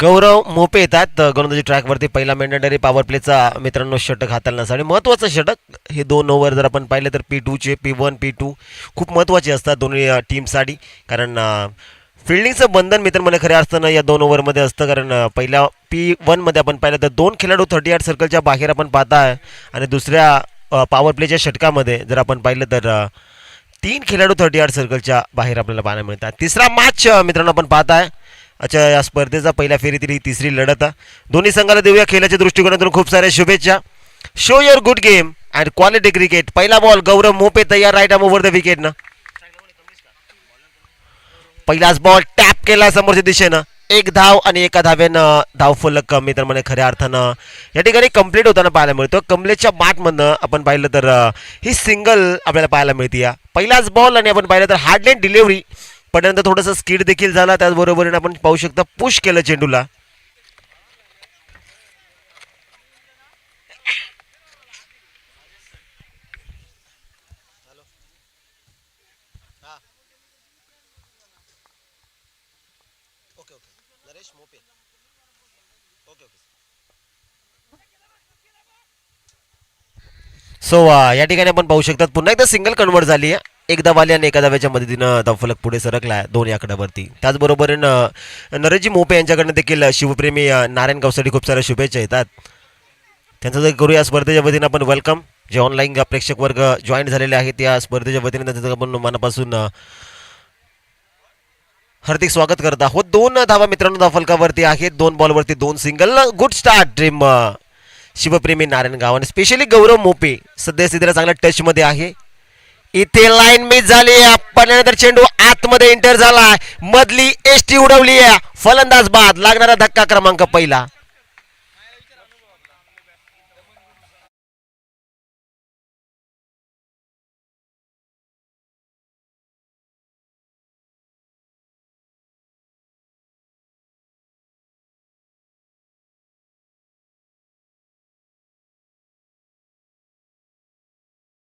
गौरव मोपे येतात गोलंदाजी ट्रॅकवरती. पहिला मॅन्डेटरी पॉवर प्लेचा मित्रांनो षटक हाताळला नसतं आणि महत्त्वाचं षटक. हे 2 ओव्हर जर आपण पाहिलं तर P2चे P1 P2 खूप महत्त्वाचे असतात दोन्ही टीमसाठी. कारण फिल्डिंगचं बंधन मित्रांनो खऱ्या अर्थानं या 2 ओव्हरमध्ये असतं. कारण पहिल्या P1मध्ये आपण पाहिलं तर 2 खेळाडू 38 सर्कलच्या बाहेर आपण पाहताय आणि दुसऱ्या पॉवर प्लेच्या षटकामध्ये जर आपण पाहिलं तर 3 खेळाडू 38 सर्कलच्या बाहेर आपल्याला पाहायला मिळतात. तिसरा मॅच मित्रांनो आपण पाहताय. अच्छा, या स्पर्धेचा पहिल्या फेरीतील ही तिसरी लढत. दोन्ही संघाला देऊया खेळाच्या दृष्टिकोनातून खूप साऱ्या शुभेच्छा. Show your good game and quality cricket. पहिला बॉल गौरव मोपे तयार, right arm over the wicket ना. पहिलाच बॉल टॅप केला समोरच्या दिशेनं. 1 धाव आणि 1 धावेनं धावफलक मित्रांनो खऱ्या अर्थानं या ठिकाणी कंप्लीट होताना पाहायला मिळतो. कमलेशच्या बॅटमधनं आपण पाहिलं तर ही सिंगल आपल्याला पाहायला मिळते. पहिलाच बॉल आणि आपण पाहिलं तर हार्डलाईन डिलिव्हरी पडल्यानंतर थोडंसं स्किड देखील झाला. त्याचबरोबरीने आपण पाहू शकता पुश केलं चेंडूला. सो या ठिकाणी आपण पाहू शकतात पुन्हा एकदा सिंगल कन्वर्ट झाली आहे. 1 धावाली आणि 1 धाव्याच्या मदतीनं धावफलक पुढे सरकला आहे 2 आकड्यावरती. त्याचबरोबरीनं नरेशजी मोपे यांच्याकडनं देखील शिवप्रेमी नारायण गावसाठी खूप साऱ्या शुभेच्छा येतात. त्यांचं जर करूया स्पर्धेच्या वतीनं आपण वेलकम. जे ऑनलाईन प्रेक्षक वर्ग जॉईन झालेले आहेत या स्पर्धेच्या वतीने त्यांचं आपण मनापासून हार्दिक स्वागत करत आहोत. 2 धावा मित्रांनो धावफलकावरती आहेत. 2 बॉलवरती 2 single. Good start dream Shivpremi Narayan गाव आणि स्पेशली गौरव मोपे सध्या चांगल्या टच मध्ये आहे. इथे लाईन मिस झाली. पडल्यानंतर चेंडू आतमध्ये एंटर झाला. मधली एसटी उडवली. फलंदाज बाद. लागणारा धक्का क्रमांक पहिला.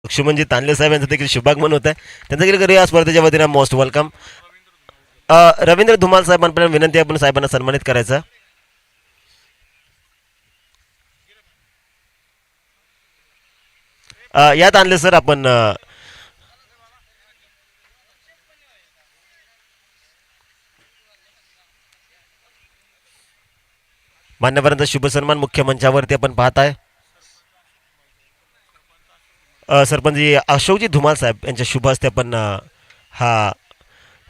लक्ष्मणजी तांदले साहेब यांचं देखील शुभागमन होत आहे. त्यांचं देखील करूया स्पर्धेच्या वतीनं मोस्ट वेलकम. रवींद्र धुमाल साहेबांपर्यंत विनंती आहे आपण साहेबांना सन्मानित करायचं. यात आणले सर आपण मान्यवरांचा शुभ सन्मान मुख्य मंचावरती आपण पाहताय. सरपंच अशोकजी धुमाल साहेब यांच्या शुभ हस्ते आपण हा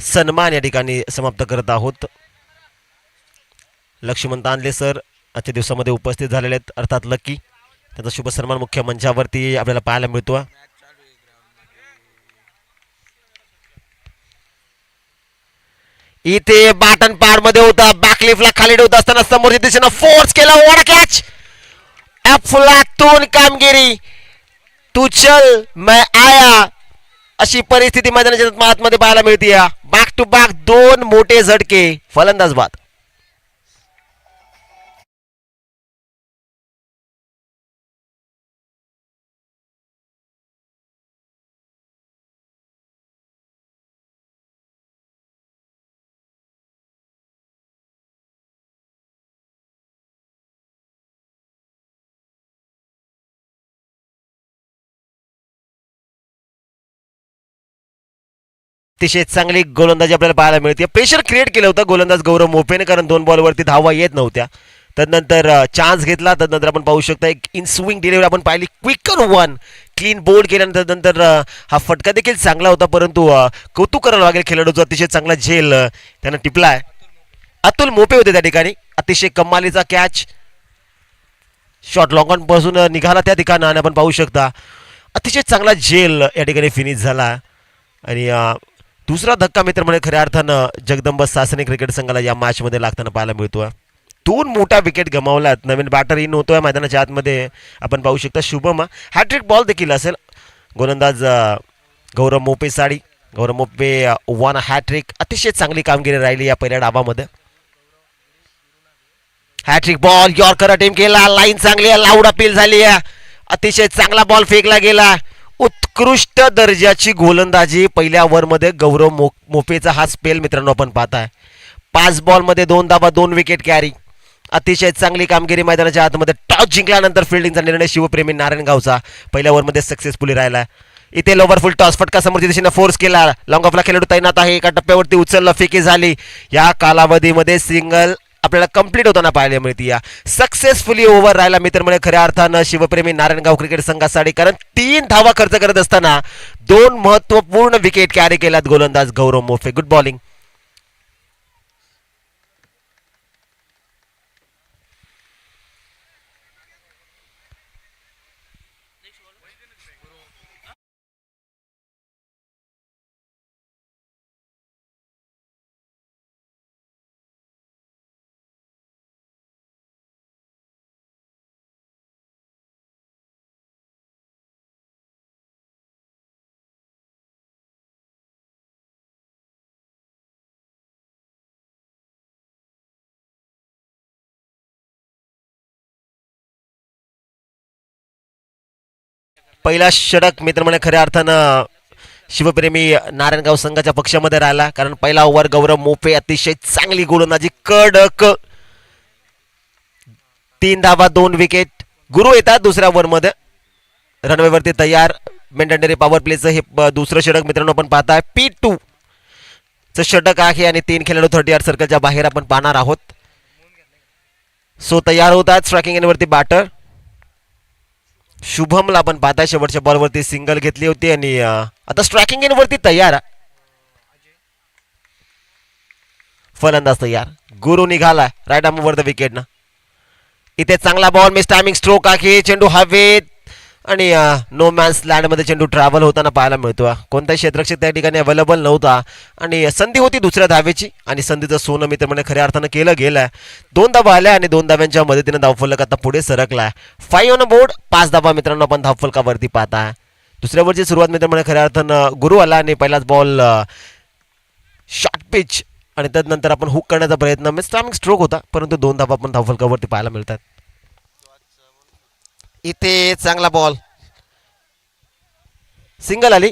सन्मान या ठिकाणी समाप्त करत आहोत. लक्ष्मण तांदले सर आजच्या दिवसामध्ये उपस्थित झालेले आहेत, अर्थात लकी. त्यांचा शुभ सन्मान मुख्य मंचावरती आपल्याला पाहायला मिळतो. इथे बाटन पार मध्ये होता. बॅकलिफ्टला खाली ठेवत असताना समोरच्या दिशेनं फोर्स केला. ओढा कॅच. अफलातून कामगिरी. तू चल मैं आया अशी परिस्थिती मैदानाच्या आतमध्ये पाहायला मिळते. बॅक टू बॅक 2 मोठे झटके. फलंदाज बाद. अतिशय चांगली गोलंदाजी आपल्याला पाहायला मिळते. प्रेशर क्रिएट केलं होतं गोलंदाज गौरव मोपेने, कारण 2 बॉलवरती धावा येत नव्हत्या. त्यानंतर चान्स घेतला. त्यानंतर आपण पाहू शकता एक इन स्विंग डिलिव्हरी आपण पाहिली. क्विकर 1 क्लीन बोल्ड केल्यानंतर नंतर हा फटका देखील चांगला होता, परंतु कौतुक करायला लागेल खेळाडूचा. अतिशय चांगला झेल त्यानं टिपलाय. अतुल मोपे होते त्या ठिकाणी. अतिशय कमालीचा कॅच. शॉट लॉंग ऑन पासून निघाला त्या ठिकाणी आणि आपण पाहू शकता अतिशय चांगला झेल या ठिकाणी फिनिश झाला. आणि दुसरा धक्का मित्र म्हणजे खऱ्या अर्थानं जगदंब सासने क्रिकेट संघाला या मॅच मध्ये लागताना पाहायला मिळतोय. 2 मोठा विकेट गमावलात. नवीन बॅटर इन होतोय मैदानाच्या आतमध्ये आपण पाहू शकता. शुभम हॅट्रिक बॉल देखील असेल. गोलंदाज गौरव मोपे साडी. गौरव मोपे 1 हॅट्रिक. अतिशय चांगली कामगिरी राहिली या पहिल्या डावामध्ये. हॅट्रिक बॉल यॉर्कर अटेम्प्ट केला. लाईन चांगली आहे. लाऊड अपील झाली आहे. अतिशय चांगला बॉल फेकला गेला. उत्कृष्ट दर्जाची गोलंदाजी पहिल्या ओव्हरमध्ये गौरव मोपेचा हा स्पेल मित्रांनो आपण पाहताय. 5 बॉलमध्ये 2 धावा 2 विकेट कॅरी. अतिशय चांगली कामगिरी मैदानाच्या आतमध्ये टॉस जिंकल्यानंतर फिल्डिंगचा निर्णय शिवप्रेमी नारायणगावचा पहिल्या ओव्हरमध्ये सक्सेसफुली राहिला. इथे लोवर फुल टॉस फटका समोरच्या दिशेने फोर्स केला. लॉंग ऑफला खेळाडू तैनात आहे. एका टप्प्यावरती उचलला फेकी झाली. या कालावधीमध्ये सिंगल आपल्याला कंप्लीट होताना पाहायला मिळते. या सक्सेसफुली ओव्हर राहिला मित्र म्हणजे खऱ्या अर्थानं शिवप्रेमी नारायणगाव क्रिकेट संघासाठी, कारण 3 धावा खर्च करत असताना 2 महत्वपूर्ण विकेट कॅरी केल्यात गोलंदाज गौरव मोफे. Good bowling. पहिला षटक मित्र म्हणजे खऱ्या अर्थानं शिवप्रेमी नारायणगाव संघाच्या पक्षामध्ये राहिला, कारण पहिला ओव्हर गौरव मोफे अतिशय चांगली गोलंदाजी कडक 3 धावा 2 विकेट. गुरु येतात दुसऱ्या ओव्हरमध्ये रनवेवरती तयार. मेंढंडेरी पॉवर प्लेचं हे दुसरं षटक मित्रांनो आपण पाहताय. P2 चं षटक आहे आणि 3 खेळाडू 30 यार्ड सर्कलच्या बाहेर आपण पाहणार आहोत. सो तयार होतात. स्ट्रायकिंग एंडवरती बॅटर शुभमला आपण पाहताय. शेवटच्या बॉलवरती सिंगल घेतली होती आणि आता स्ट्रायकिंग एंडवरती तयार. फलंदाज तयार. गुरु निघाला right arm over the wicket ना. इथे चांगला बॉल मिस टायमिंग स्ट्रोक आहे. चेंडू हवेत आणि नो मॅन्स लँड मध्ये चेंडू ट्रॅव्हल होताना पाहायला मिळतो. कोणताही क्षेत्ररक्षक त्या ठिकाणी अवेलेबल नव्हता आणि संधी होती दुसऱ्या धावेची आणि संधीचं सोनं मित्र म्हणजे खऱ्या अर्थानं केलं गेलं. 2 धावा आल्या आणि 2 धाव्यांच्या मदतीने धावफलक आता पुढे सरकलाय. 5 ऑन बोर्ड. 5 धावा मित्रांनो आपण धावफलकावरती पाहताय. दुसऱ्या ओव्हरची सुरुवात मित्र म्हणजे खऱ्या अर्थानं गुरु आला आणि पहिलाच बॉल शॉर्ट पिच आणि त्यानंतर आपण हुक करण्याचा प्रयत्न मिस टायमिंग स्ट्रोक होता, परंतु 2 धावा आपण धावफलकावरती पाहायला मिळतात. इथे चांगला बॉल सिंगल आली.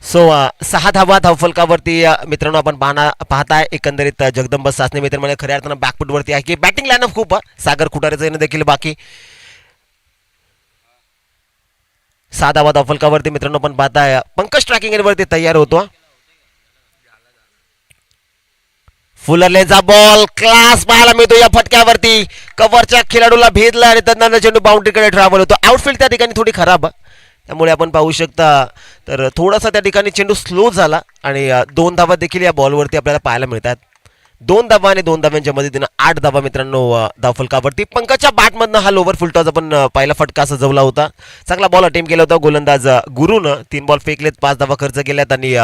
सो 6 धावा धावफलकावरती मित्रांनो आपण पाहताय. एकंदरीत जगदंब सासने मित्र म्हणजे खऱ्या अर्थानं बॅकफुटवरती आहे की बॅटिंग लाईनअप खूप सागर खुटारेचं येणं देखील बाकी. 6 धावा धावफलकावरती मित्रांनो आपण पाहताय. पंकज ट्रॅकिंग एंडवरती तयार होतो. फुलरलेचा बॉल क्लास पाहायला मिळतो या फटक्यावरती. कव्हरच्या खेळाडूला भेदला आणि त्यानंतर चेंडू बाउंड्रीकडे ट्रॅव्हल होतो. आउटफील्ड त्या ठिकाणी थोडी खराब, त्यामुळे आपण पाहू शकता तर थोडासा त्या ठिकाणी चेंडू स्लो झाला आणि 2 धावा देखील या बॉलवरती आपल्याला पाहायला मिळतात. 2 धावा आणि 2 धाव्यांच्या मदतीनं 8 धावा मित्रांनो धावफलकावरती. पंकजच्या बॅटमधनं हा लोवर फुलटॉस आपण पहिला फटका सजवला होता. चांगला बॉल अटेम्प्ट केला होता गोलंदाज गुरुनं. 3 बॉल फेकलेत, 5 धावा खर्च केल्यात आणि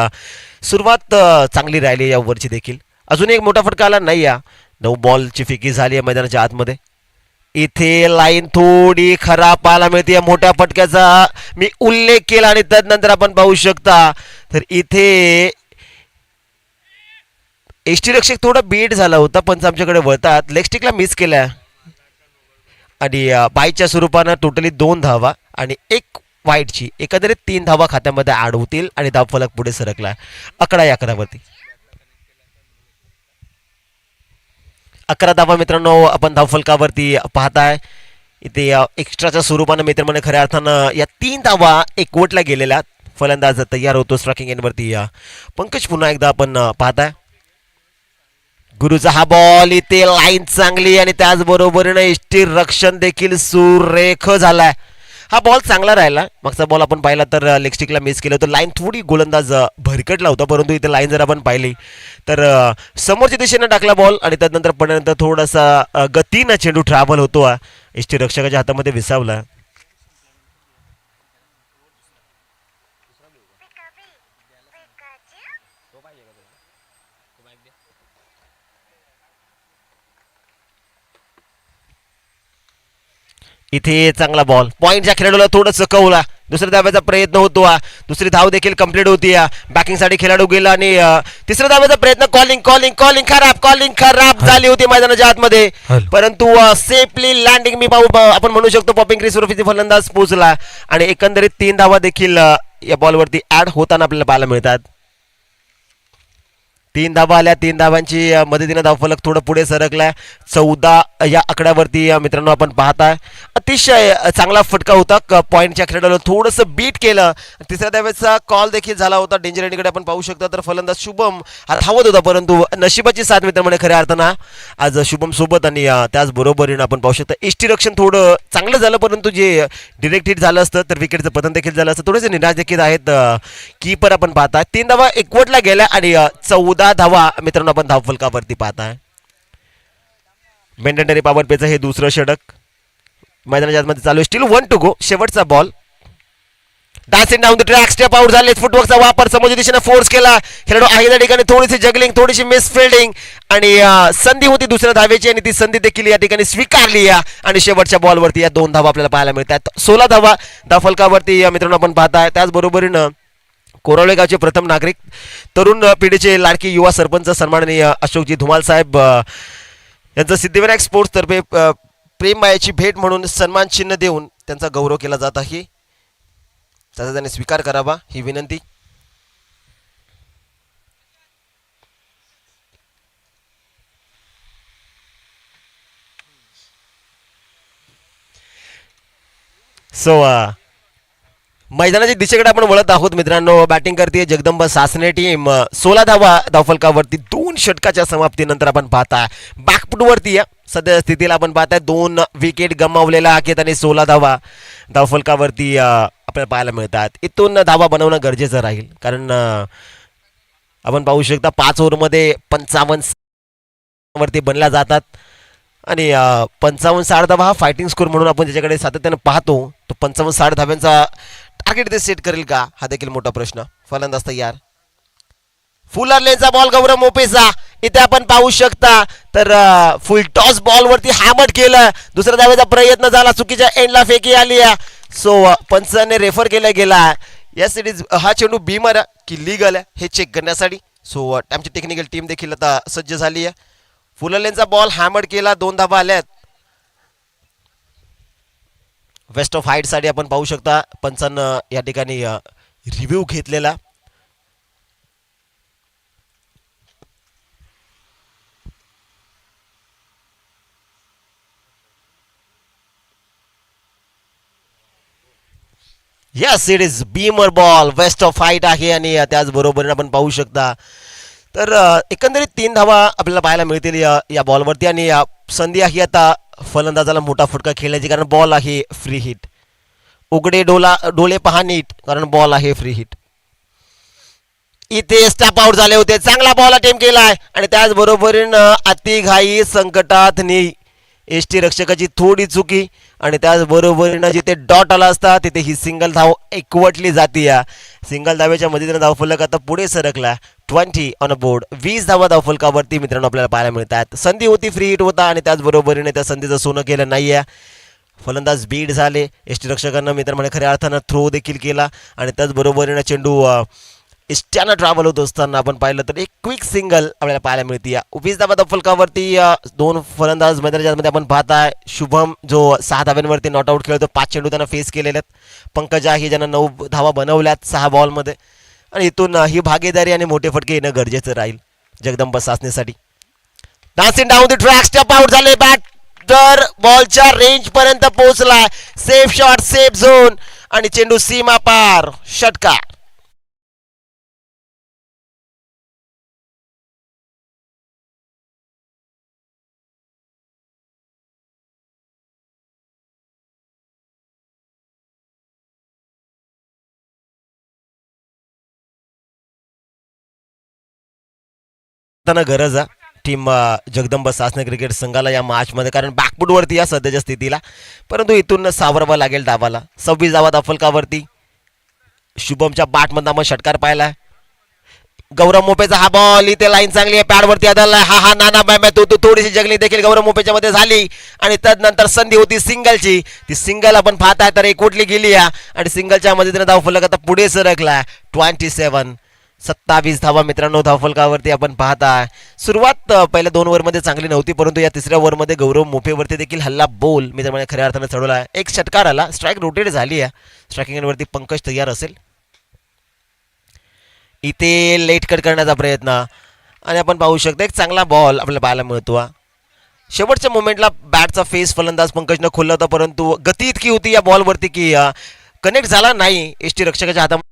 सुरुवात चांगली राहिली या ओव्हरची देखील. अजून एक मोठा फटका आला नाही. 9 बॉलची फेकी झाली आहे मैदानाच्या आतमध्ये. इथे लाईन थोडी खराब पाहायला मिळते. या मोठ्या फटक्याचा मी उल्लेख केला आणि त्यानंतर आपण पाहू शकता तर इथे एसटी रक्षक थोडा बीट झाला होता, पण आमच्याकडे वळतात लेग स्टिकला मिस केला आणि बायच्या स्वरूपानं टोटली 2 धावा आणि 1 वाईटची एकंदरीत 3 धावा खात्यामध्ये ऍड होतील आणि धावफलक पुढे सरकला 11 वरती. 11 धावा मित्रांनो आपण धावफलकावरती पाहताय. इथे एक्स्ट्राच्या स्वरूपानं मित्र म्हणजे खऱ्या अर्थानं या 3 धावा एकवटल्या गेलेल्या. फलंदाज तयार होतो स्ट्रायकिंग एंडवरती. पंकज पुन्हा एकदा आपण पाहताय. गुरुचा हा बॉल इथे लाईन चांगली आणि त्याचबरोबरीने एसटी रक्षण देखील सुरेख झालाय. हा बॉल चांगला राहिला. मागचा बॉल आपण पाहिला तर लेग स्टिकला मिस केलं होतं. लाईन थोडी गोलंदाज भरकटला होता, परंतु इथे लाईन जर आपण पाहिली तर समोरच्या दिशेने टाकला बॉल आणि त्यानंतर पडल्यानंतर थोडासा गतीनं चेंडू ट्रॅव्हल होतो. एसटी रक्षकाच्या हातामध्ये विसावला. इथे चांगला बॉल पॉइंटच्या खेळाडूला थोडं चकवला. दुसऱ्या धाव्याचा प्रयत्न होतो. दुसरी धाव देखील कंप्लीट होती. बॅकिंगसाठी खेळाडू गेला आणि तिसऱ्या धाव्याचा प्रयत्न कॉलिंग खराब झाली होती मैदानाच्या आतमध्ये, परंतु सेफली लँडिंग मी आपण म्हणू शकतो पॉपिंग क्रीजवर फलंदाज पोहोचला आणि एकंदरीत 3 धावा देखील या बॉलवरती ऍड होताना आपल्याला पाहायला मिळतात. 3 धावा आल्या. 3 धावांची मदतीनं धावफलक थोडं पुढे सरकलाय. 14 या आकड्यावरती मित्रांनो आपण पाहताय. अतिशय चांगला फटका होता. पॉईंटच्या खेळाडूला थोडंसं बीट केलं. तिसऱ्या धावेचा कॉल देखील झाला होता. डेंजर एंडकडे आपण पाहू शकता. तर फलंदाज शुभम हा धावत होता, परंतु नशिबाची साथ मित्रांनो खऱ्या अर्थानं आज शुभम सोबत आणि त्याचबरोबरीनं आपण पाहू शकता यष्टीरक्षण थोडं चांगलं झालं, परंतु जे डिरेक्ट हिट झालं असतं तर विकेटचं पतन देखील झालं असतं. थोडेसे निराश देखील आहेत. कीपर आपण पाहताय. 3 धावा एकवटला गेल्या आणि 14 धावा मित्रांनो आपण धावफलकावरती पाहताय. मेंढरी पॉवर प्लेचं हे दुसरं षटक मैदानाच्या आतमध्ये चालू आहे. Still 1 to go. शेवटचा ball. Dancing down the track. Step out झाले. फुटवर्कचा वापर समोरच्या दिशेने फोर्स केला. खेळाडू आहे त्या ठिकाणी थोडीशी जगलिंग, थोडीशी मिस फिल्डिंग आणि संधी होती दुसऱ्या धावेची आणि ती संधी देखील या ठिकाणी स्वीकारली आणि शेवटच्या बॉलवरती या 2 धावा आपल्याला पाहायला मिळतात. 16 धावा धावफलकावरती मित्रांनो आपण पाहताय. त्याचबरोबरीनं कोराळे गावचे प्रथम नागरिक, तरुण पिढीचे लाडकी युवा सरपंच सन्माननीय अशोकजी धुमाल साहेब यांचं सिद्धिविनायक स्पोर्ट्स तर्फे प्रेममायाची भेट म्हणून सन्मान चिन्ह देऊन त्यांचा गौरव केला जात आहे. त्याचा त्याने स्वीकार करावा ही विनंती. सो मैदानाच्या दिशेकडे आपण वळत आहोत मित्रांनो. बॅटिंग करते जगदंबा सासने टीम. 16 धावा धावफलकावरती 2 षटकाच्या समाप्तीनंतर आपण पाहताय. बॅकफुटवरती सध्या स्थितीला आपण पाहताय. 2 विकेट गमावलेल्या आहेत आणि 16 धावा धावफलकावरती आपल्याला पाहायला मिळतात. इथून धावा बनवणं गरजेचं राहील, कारण आपण पाहू शकता 5 ओव्हरमध्ये 55 वरती बनल्या जातात आणि 55-60 धावा हा फायटिंग स्कोर म्हणून आपण त्याच्याकडे सातत्यानं पाहतो. तो 55-60 धाव्यांचा टार्गेट ते सेट करेल का हा देखील मोठा प्रश्न. फलंदाज तयार. फुल लेनचा बॉल गौरव मोपेचा. इथे आपण पाहू शकता तर फुल टॉस बॉलवरती हॅमर केलं. दुसऱ्या धावेचा प्रयत्न झाला, चुकीच्या एंडला फेकी आली. सो पंचाने रेफर केला गेला. या सिरीज हा चेंडू बीमर की लीगल आहे हे चेक करण्यासाठी. सो आमची टेक्निकल टीम देखील आता सज्ज झाली आहे. फुल लेनचा बॉल हॅमर केला. 2 धावा आल्यात. वेस्ट ऑफ हाईट साठी आपण पाहू शकता पंचानं या ठिकाणी रिव्ह्यू घेतलेला. Yes, it is beamer ball. Waist of height आहे आणि त्याचबरोबरीने आपण पाहू शकता तर एकंदरीत 3 धावा आपल्याला पाहायला मिळतील या बॉलवरती आणि संधी आहे आता फलंदाजाला मोठा फटका खेळण्याची, कारण बॉल आहे फ्री हिट. उघडे डोळे पहा नीट, कारण बॉल आहे फ्री हिट. इथे स्टॅप आउट झाले होते. चांगला बॉल अटेम्प्ट केलाय आणि त्याचबरोबरीनं अतिघाई संकटात नेई. एसटी रक्षकाची थोडी चुकी आणि त्याचबरोबरीनं जिथे डॉट आला असता तिथे ही सिंगल धाव एकवटली जाते. या सिंगल धावेच्या मदतीने धावफलक आता पुढे सरकला. 20 ऑन अ बोर्ड. 20 धावा धावफलकावरती मित्रांनो आपल्याला पाहायला मिळतात. संधी होती, फ्री हिट होता आणि त्याचबरोबरीने त्या संधीचं सोनं केलं नाहीये. फलंदाज बीड झाले. एसटी रक्षकांना मित्रांनो खऱ्या अर्थानं थ्रो देखील केला आणि त्याचबरोबरीने चेंडू इष्ट्यानं ट्रॅव्हल होत असताना आपण पाहिलं तर एक क्विक सिंगल आपल्याला पाहायला मिळते. 20 धावा फलकावरती 2 फलंदाज मैदानाच्या आपण पाहताय. शुभम जो 6 धाव्यांवरती नॉट आउट खेळतो. 5 चेंडू त्यांना फेस केलेले आहेत. पंकज आहे ज्यांना 9 धावा बनवल्यात 6 बॉलमध्ये आणि इथून ही भागीदारी आणि मोठे फटके येणं गरजेचं राहील जगदंबा सासनेसाठी. Dancing down the track. Step out झाले. बॅटर बॉलच्या रेंज पर्यंत पोहोचलाय. सेफ शॉट, सेफ झोन आणि चेंडू सीमा पार. षटकार. गरज आहे टीम जगदंबा सासने क्रिकेट संघाला या मॅचमध्ये, कारण बॅकफुटवरती या सध्याच्या स्थितीला, परंतु इथून सावरावं लागेल डावाला. 26 धावा धावफलकावरती. शुभमच्या बॅटमधून आपण षटकार पाहिलाय. गौरव मोपेचा हा बॉल. इथे लाईन चांगली आहे. पॅडवरती आदळलाय. हा नाना बॅम्या तो थोडीशी जगली देखील गौरव मोपेच्या मध्ये झाली आणि त्यानंतर संधी होती सिंगलची. ती सिंगल आपण पाहताय तर एकवटली गेली आणि सिंगलच्या मदतीने धावफलक आता पुढे सरकलाय. 27 धावा मित्रांनो धावफलकावरती आपण पाहताय. सुरुवात पहिल्या 2 ओव्हरमध्ये चांगली नव्हती, परंतु या तिसऱ्या ओव्हरमध्ये गौरव मोपेवरती देखील हल्ला बोल मित्रांनो खऱ्या अर्थाने चढवला. एक षटकार आला. स्ट्राईक रोटेट झाली आहे. स्ट्रायकिंग वरती पंकज तयार असेल. इथे लेट कट करण्याचा प्रयत्न आणि आपण पाहू शकतो एक चांगला बॉल आपल्याला पाहायला मिळतो शेवटच्या मोमेंटला बॅटचा फेस फलंदाज पंकजनं खोलला होता परंतु गती इतकी होती या बॉलवरती की कनेक्ट झाला नाही एसटी रक्षकाच्या हातामध्ये.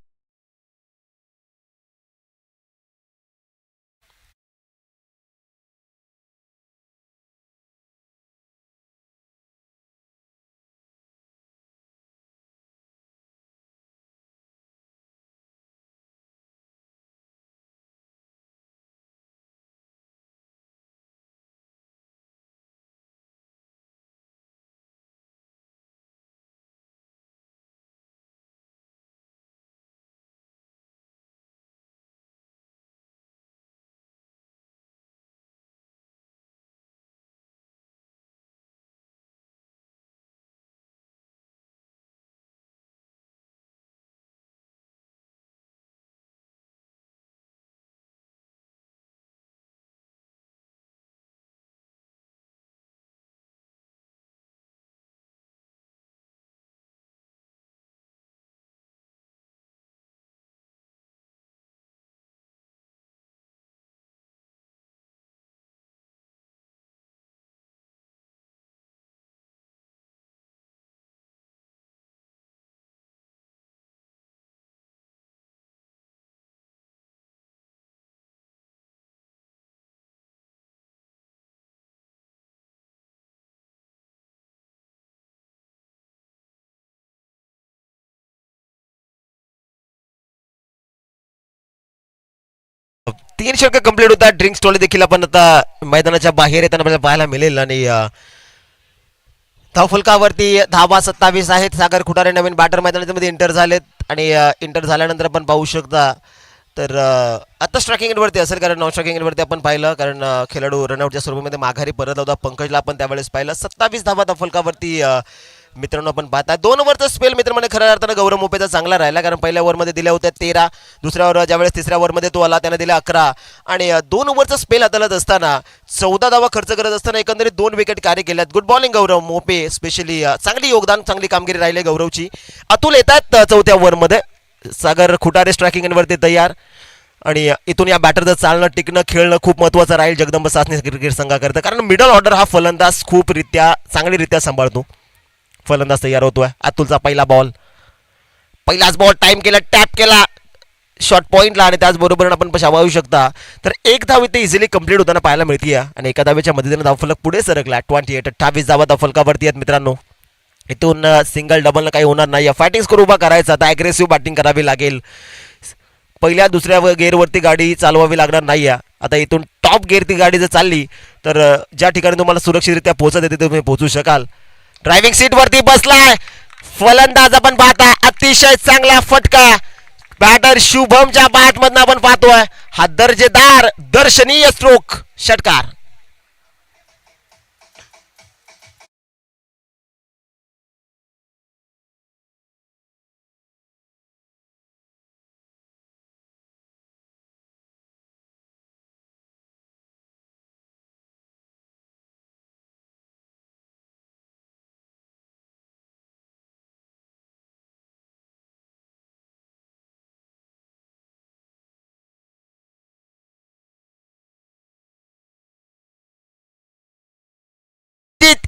3 षटक कंप्लीट होतात ड्रिंक स्टॉल देखील आपण आता मैदानाच्या बाहेर येताना आपल्याला पाहायला मिळेल आणि धावफलकावरती धावा 27 आहेत. सागर खुटारे नवीन बॅटर मैदानामध्ये एंटर झालेत आणि एंटर झाल्यानंतर आपण पाहू शकता तर आता स्ट्रायकिंग एंडवरती असेल कारण नॉन स्ट्रायकिंग एंडवरती आपण पाहिलं कारण खेळाडू रनआउटच्या स्वरूपामध्ये माघारी परत होता. पंकजला आपण त्यावेळेस पाहिलं 27 धावा धावफलकावरती मित्रांनो आपण पाहता 2 ओव्हरचा स्पेल मित्रांनो खऱ्या अर्थानं गौरव मोपेचा चांगला राहिला कारण पहिल्या ओव्हरमध्ये दिल्या होत्या 13 दुसऱ्या ओव्हर ज्यावेळेस तिसऱ्या ओव्हरमध्ये तो आला त्याने दिल्या 11 आणि 2 ओव्हरचा स्पेल हाताळत असताना 14 धावा खर्च करत असताना एकंदरीत 2 विकेट कार्य केल्यात. गुड बॉलिंग गौरव मोपे स्पेशली चांगली योगदान चांगली कामगिरी राहिली गौरवची. अतुल येतात चौथ्या ओव्हरमध्ये सागर खुटारे स्ट्रायकिंग एंडवरती तयार आणि इथून या बॅटरचं चालणं टिकणं खेळणं खूप महत्त्वाचं राहील जगदंब सासने क्रिकेट संघाकरता कारण मिडल ऑर्डर हा फलंदाज खूप चांगलीरित्या सांभाळतो. फलंदाज तयार होतोय. अतुलचा पहिलाच बॉल टाइम केला टॅप केला शॉर्ट पॉईंटला आणि त्याचबरोबर आपण पाहू शकता तर एक धाव इथे इझिली कंप्लीट होताना पाहायला मिळते आणि एका धावेच्या मदतीने धावफलक पुढे सरकला. 28 धावा धावफलकावरती आहेत मित्रांनो. इथून सिंगल डबल काही होणार नाही. फायटिंग स्कोर उभा करायचा आता ॲग्रेसिव्ह बॅटिंग करावी लागेल. पहिल्या दुसऱ्या गेअरवरती गाडी चालवावी लागणार नाही आता इथून टॉप गेअर ती गाडी जर चालली तर ज्या ठिकाणी तुम्हाला सुरक्षितरित्या पोहोचत येते तुम्ही पोहोचू शकाल. ड्रायव्हिंग सीट वरती बसलाय फलंदाज आपण पाहता अतिशय चांगला फटका बॅटर शुभमच्या बॅट मधून आपण पाहतोय हा दर्जेदार दर्शनीय स्ट्रोक षटकार.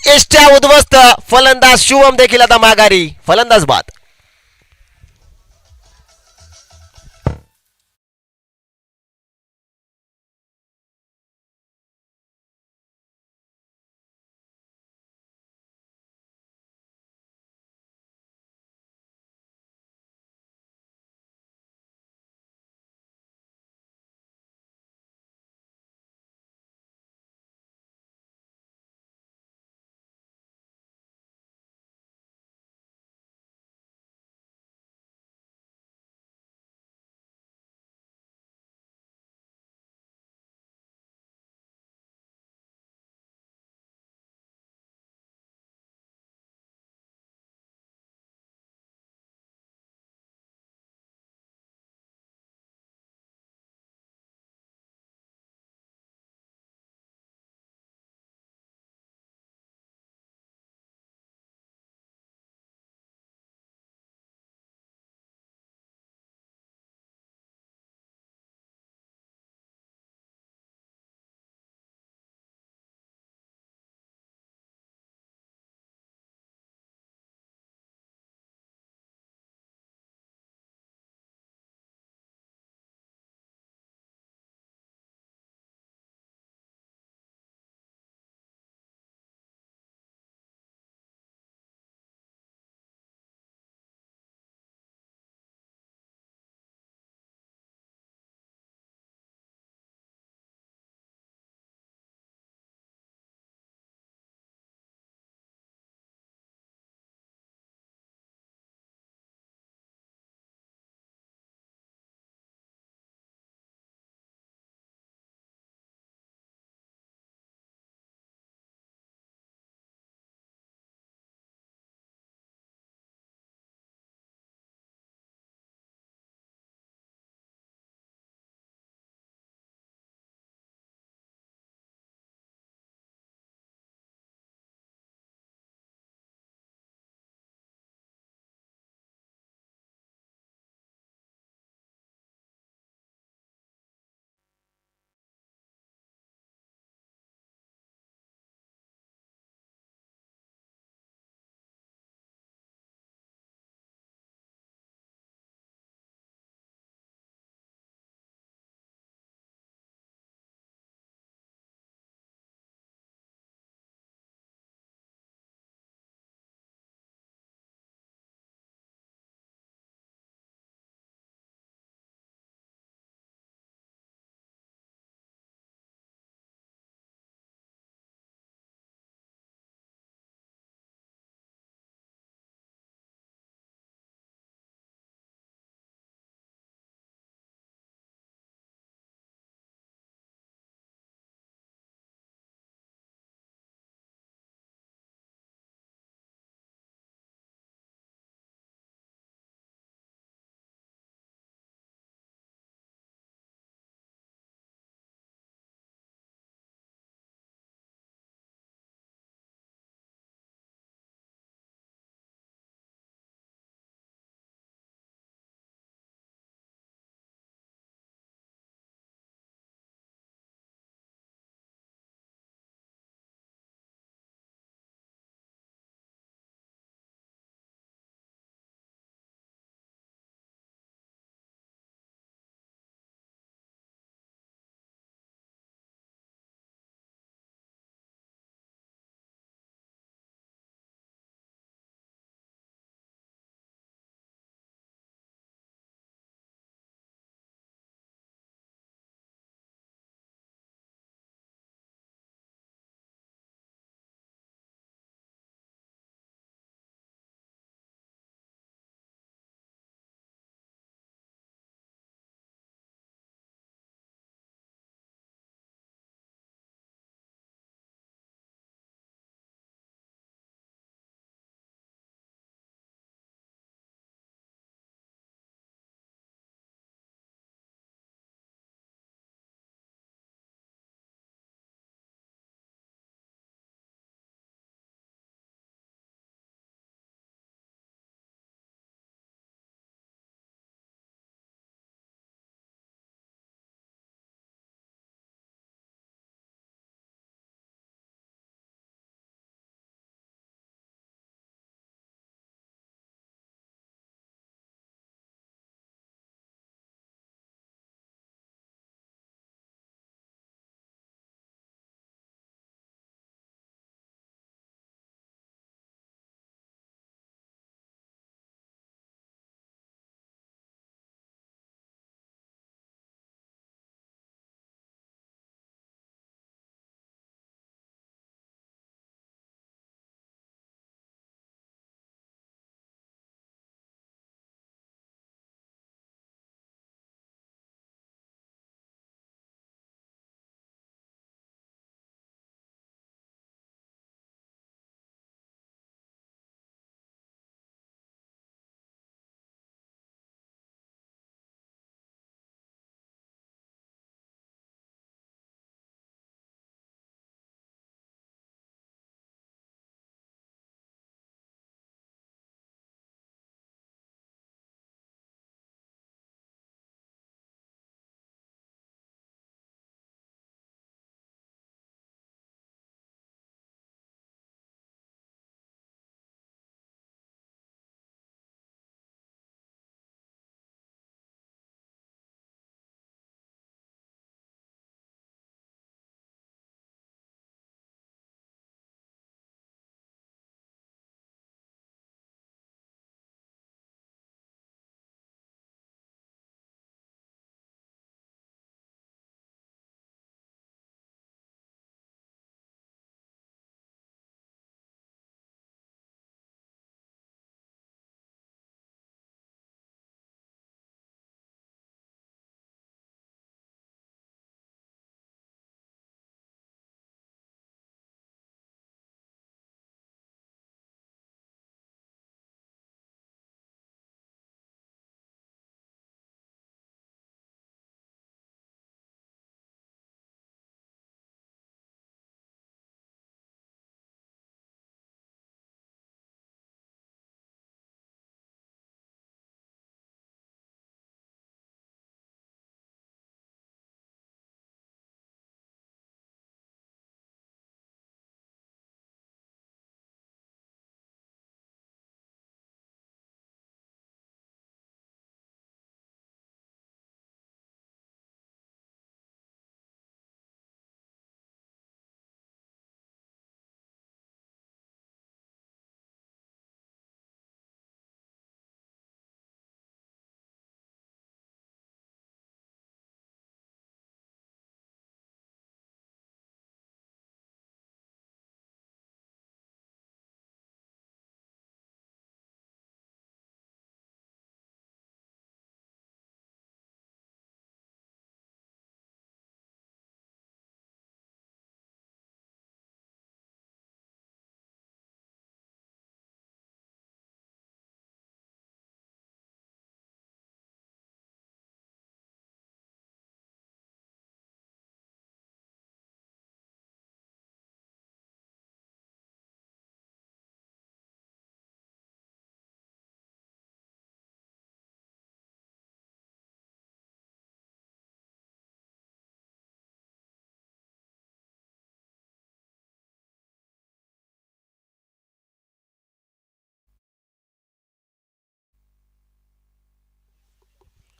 एसट्या उद्ध्वस्त फलंदाज शुभम देखील आता माघारी फलंदाज बाद.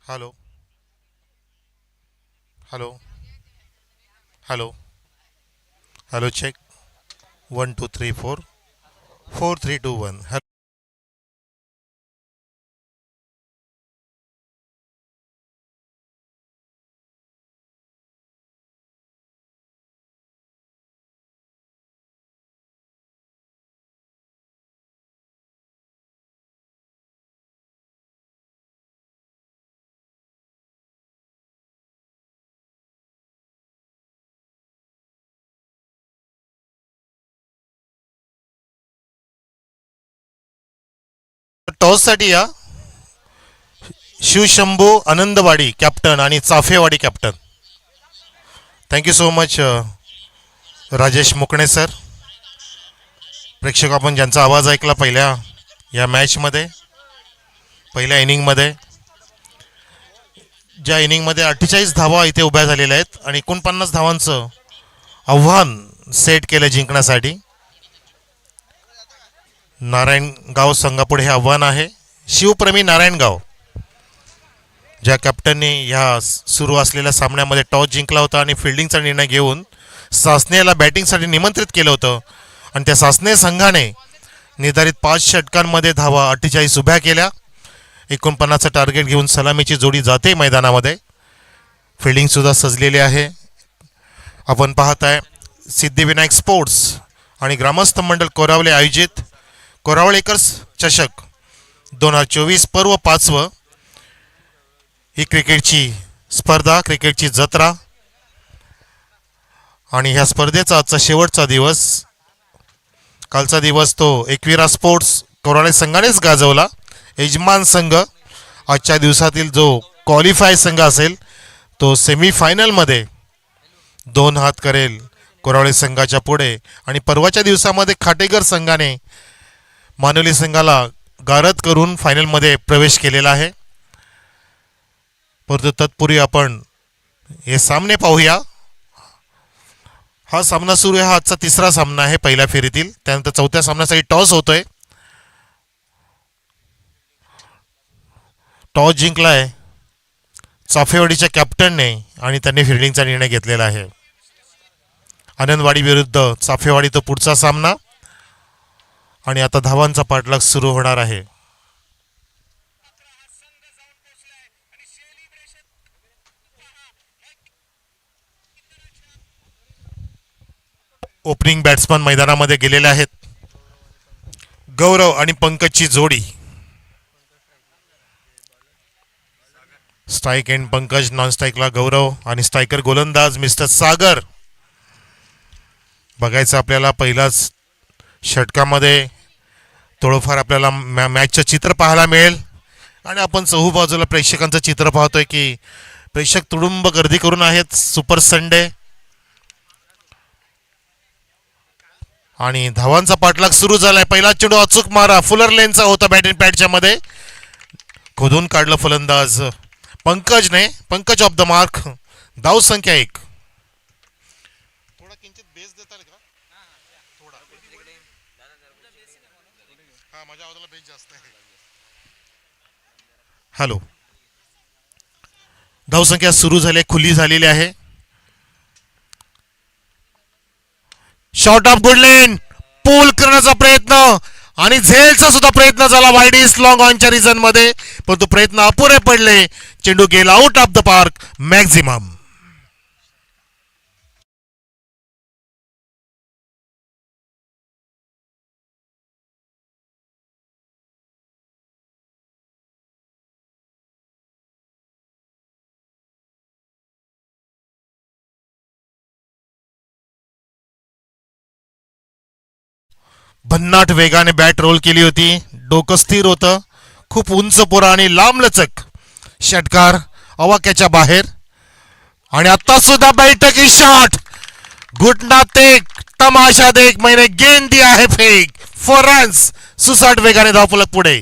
Hello. Hello. Hello. Hello check. 1 2 3 4 4 3 2 1. टॉससाठी या शिवशंभू आनंदवाडी कॅप्टन आणि Chafewadi captain. Thank you so much Rajesh मुकणे सर. प्रेक्षक आपण ज्यांचा आवाज ऐकला पहिल्या या मॅचमध्ये, पहिल्या इनिंगमध्ये, ज्या इनिंगमध्ये 48 धावा इथे उभ्या झालेल्या आहेत आणि 49 धावांचं आव्हान सेट केलं जिंकण्यासाठी. नारायणगाव संघापुढे हे आव्हान आहे. शिवप्रेमी नारायणगाव ज्या कॅप्टनने ह्या सुरू असलेल्या सामन्यामध्ये टॉस जिंकला होता आणि फिल्डिंगचा निर्णय घेऊन सासनेला बॅटिंगसाठी निमंत्रित केलं होतं आणि त्या सासने संघाने निर्धारित 5 षटकांमध्ये धावा 48 उभ्या केल्या. 49चं टार्गेट घेऊन सलामीची जोडी जाते मैदानामध्ये. फिल्डिंगसुद्धा सजलेली आहे. आपण पाहताय सिद्धिविनायक स्पोर्ट्स आणि ग्रामस्थ मंडळ कोरावले आयोजित कोरावळेकर्स चषक 2024 पर्व 5. ही क्रिकेटची स्पर्धा, क्रिकेटची जत्रा आणि ह्या स्पर्धेचा आजचा शेवटचा दिवस. कालचा दिवस तो एकविरा स्पोर्ट्स कोराळे संघानेच गाजवला. यजमान संघ आजच्या दिवसातील जो क्वालिफाय संघ असेल तो सेमीफायनलमध्ये 2 हात करेल कोराळे संघाच्या पुढे. आणि परवाच्या दिवसामध्ये खाटेकर संघाने मानवली संघाला गारद करून फायनलमध्ये प्रवेश केलेला आहे. परंतु तत्पूर्वी आपण हे सामने पाहूया. हा सामना सुरू आहे. हा आजचा 3रा सामना आहे पहिल्या फेरीतील. त्यानंतर 4थ्या सामन्यासाठी टॉस होतोय. टॉस जिंकलाय चाफेवाडीच्या कॅप्टनने आणि त्यांनी फिल्डिंगचा निर्णय घेतलेला आहे. आनंदवाडी विरुद्ध चाफेवाडी तो पुढचा सामना आणि आता धावांचा पाठलाग सुरू होणार आहे. ओपनिंग बॅट्समन मैदानामध्ये गेलेले आहेत. गौरव आणि पंकजची जोडी. स्ट्राईक एंड पंकज, नॉन स्ट्राईकला गौरव आणि स्ट्रायकर गोलंदाज मिस्टर सागर. बघायचं आपल्याला पहिल्याच षटकामध्ये थोडंफार आपल्याला मॅचचं चित्र पाहायला मिळेल. आणि आपण चहूबाजूला प्रेक्षकांचं चित्र पाहतोय की प्रेक्षक तुडुंब गर्दी करून आहेत. सुपर संडे आणि धावांचा पाठलाग सुरू झालाय. पहिला चेंडू अचूक मारा फुलर लेनचा होता बॅटिंग पॅडच्या मध्ये. खोदून काढलं फलंदाज पंकजने. Pankaj off the mark. धाव संख्या 1. थोडा किंचित बेस देताल का? थोडा. हा माझ्या आवाजाला बेस जास्त आहे. हॅलो. धावसंख्या सुरू झाली, खुली झालेली आहे. शॉर्ट ऑफ गुडलेन पूल करण्याचा प्रयत्न आणि झेलचा सुद्धा प्रयत्न झाला वाईडिस लॉंग ऑनच्या रिझन मध्ये, परंतु प्रयत्न अपुरे पडले. चेंडू गेला out of the park maximum. भन्नाट वेगाने बॅट रोल केली होती. डोकं स्थिर होतं. खूप उंच पुरा आणि लांबलचक षटकार अवाक्याच्या बाहेर. आणि आता सुद्धा बैठकी शॉट. घुटना तेक तमाशा देख मैंने गेंद दिया है फेक. 4 रन्स. सुसाट वेगाने धावफलक पुढे.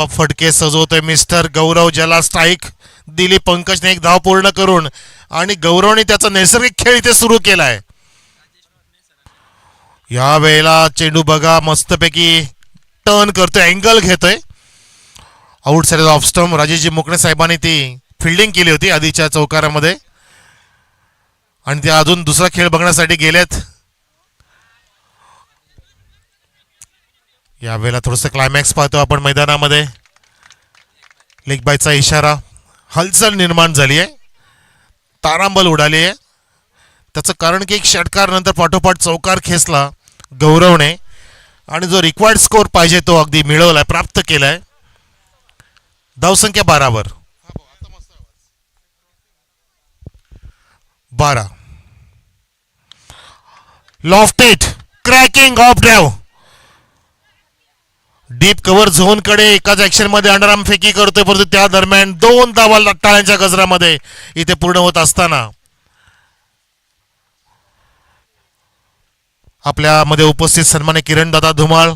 फटके सजवतोय मिस्टर गौरव, ज्याला स्ट्राईक दिली पंकजने एक धाव पूर्ण करून, आणि गौरवने त्याचा नैसर्गिक खेळ इथे सुरू केलाय. या वेळेला चेंडू बघा मस्तपैकी टर्न करतोय, अँगल घेतोय. Outside off stump. Rajeshji मुकणे साहेबांनी ती फिल्डिंग केली होती आधीच्या चौकारामध्ये, आणि ते अजून दुसरा खेळ बघण्यासाठी गेलेत. यावेळेला थोडंसं क्लायमॅक्स पाहतो आपण मैदानामध्ये. लेग बायचा इशारा. हलचल निर्माण झाली आहे, तारांबळ उडाली आहे. त्याचं कारण की एक षटकार नंतर पाठोपाठ चौकार खेचला गौरवने, आणि जो रिक्वायर्ड स्कोर पाहिजे तो अगदी मिळवलाय, प्राप्त केलाय. धावसंख्या 12 वर. 12. Lofted cracking of drive. Deep cover zone कडे एकाच ऍक्शन मध्ये अंडरआर्म फेकी करतोय, परंतु त्या दरम्यान 2 धावा टाळ्यांच्या गजरामध्ये इथे पूर्ण होत असताना आपल्यामध्ये उपस्थित सन्मान्य किरणदादा धुमाळ,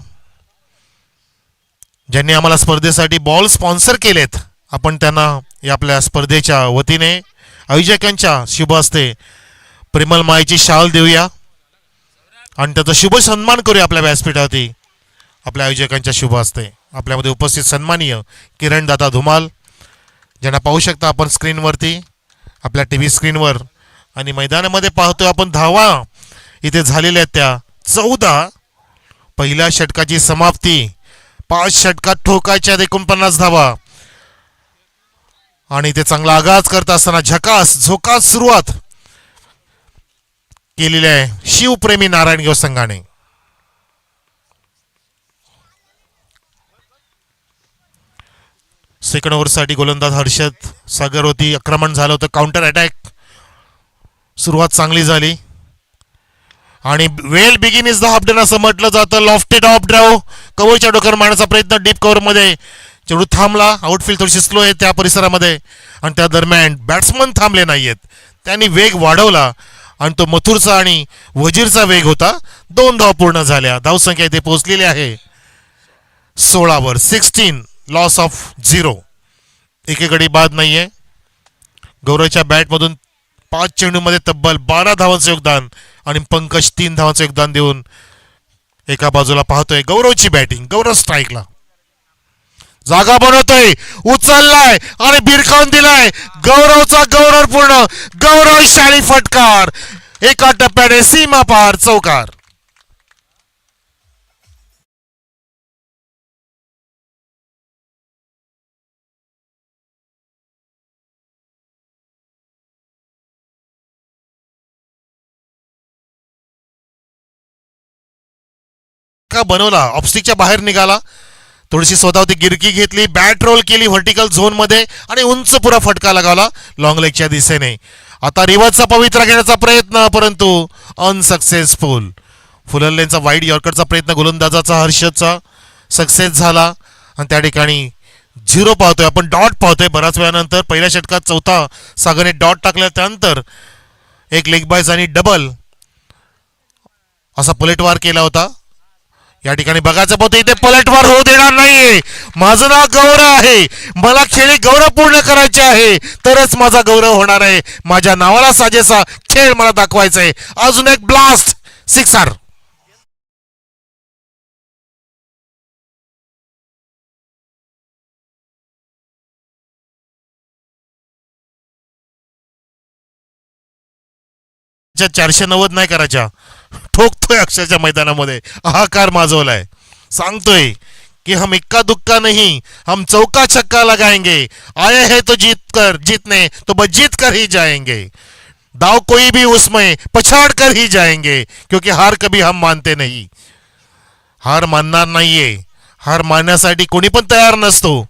ज्यांनी आम्हाला स्पर्धेसाठी बॉल स्पॉन्सर केलेत, आपण त्यांना या आपल्या स्पर्धेच्या वतीने आयोजकांच्या शुभ हस्ते प्रेमल मायेची शाल देऊया आणि त्याचा शुभ सन्मान करूया आपल्या व्यासपीठावरती. आपल्या आयोजकांच्या शुभ हस्ते आपल्यामध्ये उपस्थित सन्माननीय किरणदादा धुमाल, ज्यांना पाहू शकता आपण स्क्रीनवरती, आपल्या टीव्ही स्क्रीनवर. आणि मैदानामध्ये पाहतोय आपण धावा इथे झालेल्या आहेत त्या 14. पहिल्या षटकाची समाप्ती. 5 षटकात ठोकायच्या 49 धावा, आणि ते चांगला आगाज करत असताना झोकास सुरुवात केलेली आहे शिवप्रेमी नारायणगाव संघाने. सेकंड ओव्हरसाठी गोलंदाज हर्षद सागर होती. आक्रमण झालं होतं, काउंटर अटॅक. सुरुवात चांगली झाली, आणि well begin is the half done असं म्हटलं जातं. लॉफ्टेड ऑफ ड्राइव्ह, कव्हरच्या डोक्यावर मारण्याचा प्रयत्न डीप कव्हरमध्ये. चेंडू थांबला. आउटफील्ड थोडीशी स्लो आहे त्या परिसरामध्ये, आणि त्या दरम्यान बॅट्समन थांबले नाहीयेत. त्यांनी वेग वाढवला, आणि तो मथुरचा आणि वजीरचा वेग होता. 2 धावा पूर्ण झाल्या. धावसंख्या इथे पोहोचलेली आहे 16 वर. 16. Loss of 0. एके गडी बाद नाहीये. गौरवच्या बॅटमधून 5 चेंडूमध्ये तब्बल 12 धावांचं योगदान, आणि पंकज 3 धावांचं योगदान देऊन एका बाजूला पाहतोय गौरवची बॅटिंग. गौरव स्ट्राईकला जागा बनवतोय, उचललाय आणि भिरकावून दिलाय. गौरवचा गौरवपूर्ण गौरवशाली फटकार. एका टप्प्याने सीमा पार चौकार. का बनवला, ऑफस्टिकच्या बाहेर निघाला, थोडीशी स्वतःवरती गिरकी घेतली, बॅट रोल केली व्हर्टिकल झोन मध्ये, आणि उंच पुरा फटका लगावला लॉंग लेगच्या दिशेने. आता रिव्हर्सचा पवित्रा घेण्याचा प्रयत्न, परंतु अनसक्सेसफुल. फुलरलेनचा वाईड यॉर्करचा प्रयत्न गोलंदाजाचा हर्षदचा सक्सेस झाला, आणि त्या ठिकाणी 0 पाहतोय आपण. डॉट पाहतोय बऱ्याच वेळानंतर. पहिल्या षटकात चौथा सागरने डॉट टाकला, त्यानंतर एक लेग बायज आणि डबल असा पलटवार केला होता. या ठिकाणी बघायचं होतं, इथे पलटवार होऊ देणार नाहीये. माझं नाव गौरव आहे, मला खेळी गौरव पूर्ण करायचे आहे, तरच माझा गौरव होणार आहे. माझ्या नावाला साजेसा खेळ मला दाखवायचा आहे. अजून एक ब्लास्ट, 6 490 नाही करायच्या. ठोकतोय अक्षरच्या मैदानामध्ये, हाहाकार माजवलाय. सांगतोय कि हम इक्का दुक्का नहीं, हम चौका छक्का लगाएंगे. आए हैं तो जीतने तो बस जीत कर ही जाएंगे. दाव कोई भी उसमें पछाड़ कर ही जाएंगे, क्योंकि हार कभी हम मानते नहीं. हार मानणार नाहीये. हार मानण्यासाठी कोणी पण तयार नसतो.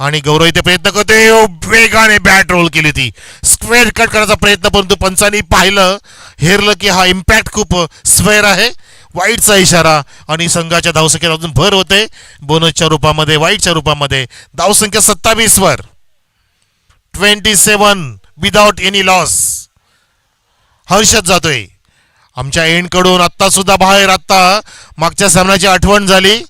आणि गौरव इथे प्रयत्न करतोय, वेगाने बॅट रोल केली ती, स्क्वेअर कट करण्याचा प्रयत्न, परंतु पंचांनी पाहिलं, हेरलं की हा इम्पॅक्ट खूप स्क्वेअर आहे. वाईटचा इशारा, आणि संघाच्या धावसंख्येत अजून भर होते बोनसच्या रूपामध्ये, वाईटच्या रूपामध्ये. धावसंख्या 27 वर. 27 विदाउट एनी लॉस. हर्षद जातोय आमच्या एंड कडून. आत्ता सुद्धा बाहेर, आत्ता मागच्या सामन्याची आठवण झाली,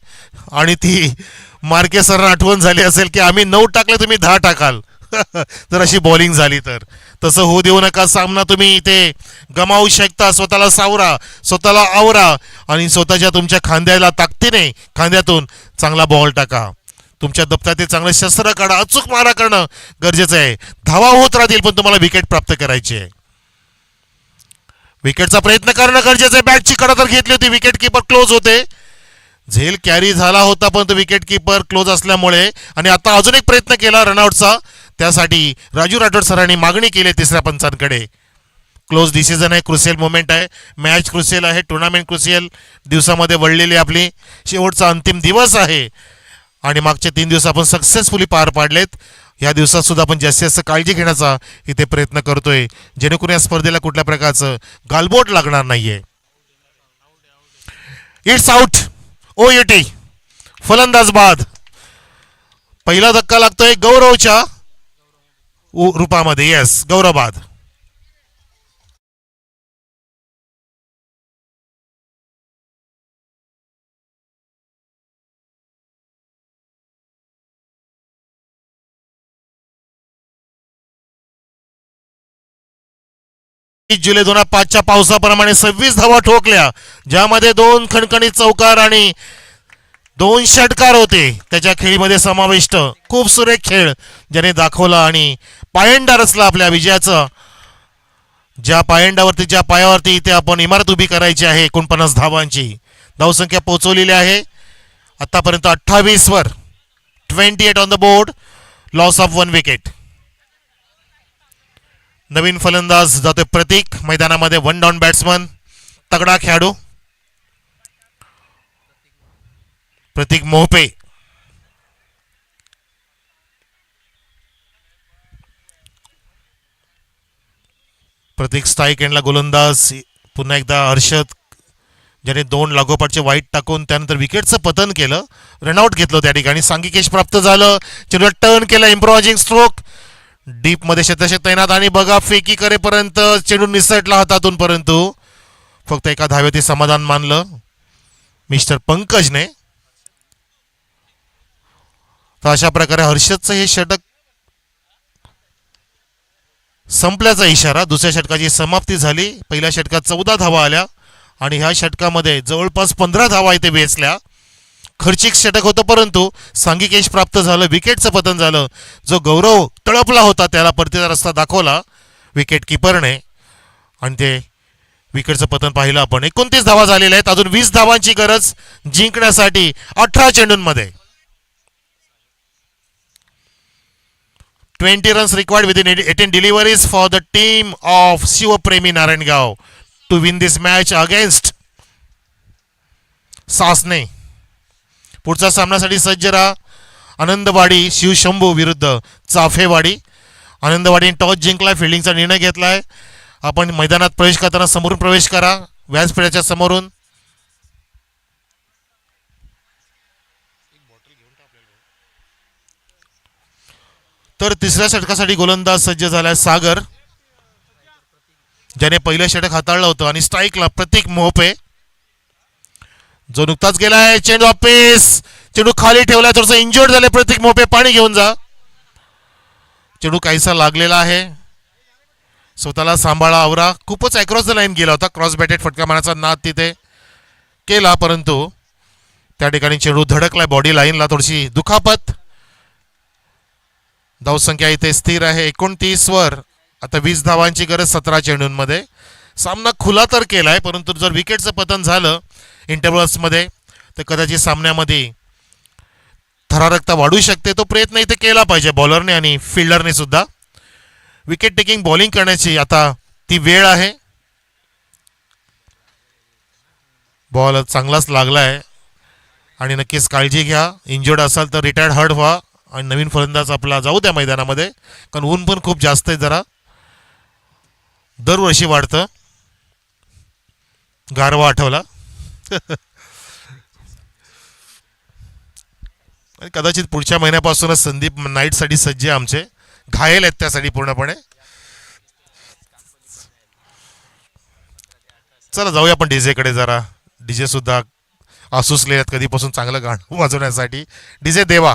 आणि ती मार्के सर आठवण झाली असेल की आम्ही 9 टाकले तुम्ही 10 टाकाल जर अशी बॉलिंग झाली तर. तसं होऊ देऊ नका. सामना तुम्ही इथे गमावू शकता. स्वतःला सावरा, स्वतःला आवरा आणि स्वतःच्या तुमच्या खांद्याला ताकदीने खांद्यातून चांगला बॉल टाका. तुमच्या दप्तरातील चांगलं शस्त्र काढा. अचूक मारा करणं गरजेचं आहे. धावा होत राहतील पण तुम्हाला विकेट प्राप्त करायची आहे. विकेटचा प्रयत्न करणं गरजेचं आहे. बॅटची कडा तर घेतली होती. विकेट किपर क्लोज होते. झेल कॅरी झाला होता परंतु विकेट किपर क्लोज असल्यामुळे आणि आता अजून एक प्रयत्न केला रनआउटचा. त्यासाठी राजू राठोड सरांनी मागणी केली तिसऱ्या पंचांकडे. क्लोज डिसिजन आहे. क्रुशियल मोमेंट आहे. मॅच क्रुशियल आहे. टुर्नामेंट क्रुशियल दिवसामध्ये वळलेली आपली शेवटचा अंतिम दिवस आहे आणि मागचे 3 दिवस आपण सक्सेसफुली पार पाडलेत. या दिवसात सुद्धा आपण जास्तीत जास्त काळजी घेण्याचा इथे प्रयत्न करतोय जेणेकरून या स्पर्धेला कुठल्या प्रकारचं गालबोट लागणार नाहीये. It's out. OUT फलंदाज बाद. पहिला धक्का लागतोय गौरवच्या रूपामध्ये. येस, गौरव बाद. जुलै 2005च्या पावसाप्रमाणे 26 धावा ठोकल्या ज्यामध्ये 2 खणखणीत चौकार आणि 2 षटकार होते. त्याच्या खेळीमध्ये समाविष्ट खूप सुरेख खेळ ज्याने दाखवला आणि पायंडा रचला आपल्या विजयाचा. ज्या पायंडावरती ज्या पायावरती इथे आपण इमारत उभी करायची आहे 49 धावांची धावसंख्या पोहोचवलेली आहे आतापर्यंत 28 वर. 28 on the board. Loss of 1 wicket. नवीन फलंदाज जातोय प्रतीक मैदानामध्ये. 1 डाऊन बॅट्समन. तगडा खेळाडू प्रतीक मोहपे. प्रतीक स्ट्राईक एंडला गोलंदाज. पुन्हा एकदा हर्षद ज्याने 2 लागोपाठचे वाईट टाकून त्यानंतर विकेटचं पतन केलं. रनआउट घेतलं त्या ठिकाणी. सांघिकेश प्राप्त झालं. चेंडूला टर्न केला. इम्प्रोवायझिंग स्ट्रोक डीप मध्ये क्षेत्रक्षेत्र तैनात आणि बघा फेकी करेपर्यंत चेंडू निसटला हातातून परंतु फक्त एका धावेवरती समाधान मानलं मिस्टर पंकजने. तर अशा प्रकारे हर्षदचं हे षटक संपल्याचा इशारा. दुसऱ्या षटकाची समाप्ती झाली. पहिल्या षटकात 14 धावा आल्या आणि ह्या षटकामध्ये जवळपास 15 धावा इथे वेचल्या. खर्चिक षटक होतं परंतु सांघिकेश प्राप्त झालं. विकेटचं पतन झालं. जो गौरव तळपला होता त्याला परतीचा रस्ता दाखवला विकेट किपरने आणि ते विकेटचं पतन पाहिलं आपण. 29 धावा झालेल्या आहेत. अजून 20 धावांची गरज जिंकण्यासाठी 18 चेंडूंमध्ये. 20 runs required within 18 deliveries for the team of शिवप्रेमी Narayangaon to win this match against Sasane. पुढच्या सामन्यासाठी सज्ज राहा. आनंदवाडी शिवशंभू विरुद्ध चाफेवाडी. आनंदवाडीने टॉस जिंकला. फिल्डिंगचा निर्णय घेतलाय. आपण मैदानात प्रवेश करताना समोरून प्रवेश करा. व्यासपीठाच्या समोरून. तर तिसऱ्या षटकासाठी गोलंदाज सज्ज झालाय सागर ज्याने पहिलं षटक हाताळलं होतं आणि स्ट्राईकला प्रतीक मोहपे जो नुकताच गेलाय. चेंडू पेस. चेंडू खाली ठेवलाय. थोडंसं इंजर्ड झाले प्रतीक मोहपे. पाणी घेऊन जा. चेंडू काहीसा लागलेला आहे. स्वतःला सांभाळा, आवरा. खूपच अक्रॉस द लाईन गेला होता. क्रॉस बॅटेड फटका मारण्याचा नाद तिथे केला परंतु त्या ठिकाणी चेंडू धडकलाय बॉडी लाईनला. थोडीशी दुखापत. धावसंख्या इथे स्थिर आहे 29 वर. आता 20 धावांची गरज 17 चेंडूंमध्ये. सामना खुला तर केलाय परंतु जर विकेटचं पतन झालं इंटरव्हल्समध्ये तर कदाचित सामन्यामध्ये थरारकता वाढू शकते. तो प्रयत्न इथे केला पाहिजे बॉलरने आणि फिल्डरने सुद्धा. विकेट टेकिंग बॉलिंग करण्याची आता ती वेळ आहे. बॉल चांगलाच लागलाय आणि नक्कीच काळजी घ्या. इंजर्ड असाल तर रिटायर्ड हर्ट व्हा आणि नवीन फलंदाज आपला जाऊ द्या मैदानामध्ये कारण ऊन पण खूप जास्त आहे. जरा दरवर्षी वाढतं. गारवा आठवला. कदाचित पुढच्या महिन्यापासूनच संदीप नाईटसाठी सज्ज आहे आमचे. घायल आहेत त्यासाठी पूर्णपणे. चला जाऊया आपण डीजे कडे जरा. डीजे सुद्धा असूसले आहेत कधीपासून चांगलं गाणं वाजवण्यासाठी. डीजे देवा.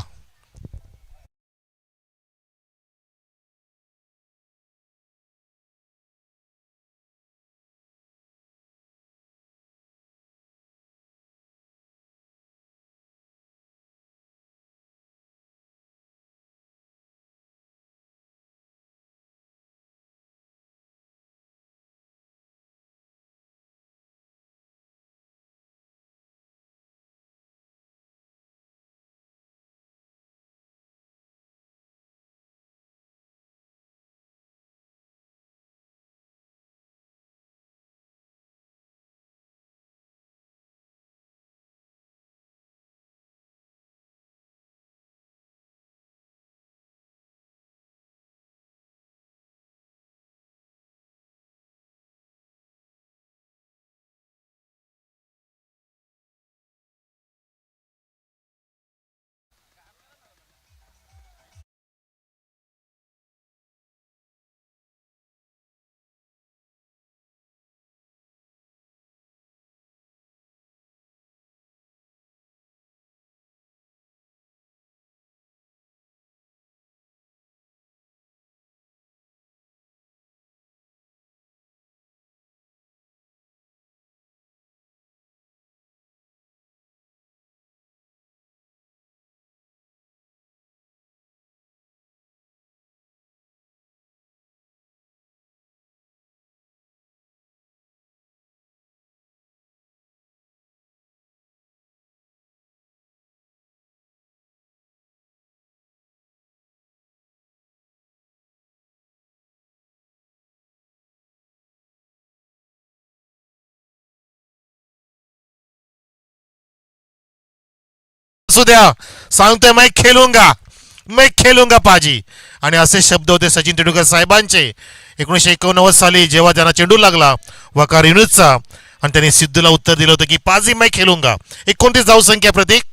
असू द्या, सांगतोय मैं खेलूंगा पाजी. आणि असे शब्द होते सचिन तेंडुलकर साहेबांचे 1989 साली जेव्हा त्यांना चेंडू लागला वकार युनुसचा आणि त्यांनी सिद्धूला उत्तर दिलं होतं की पाजी मैं खेलूंगा. 29 धावसंख्या प्रतीक,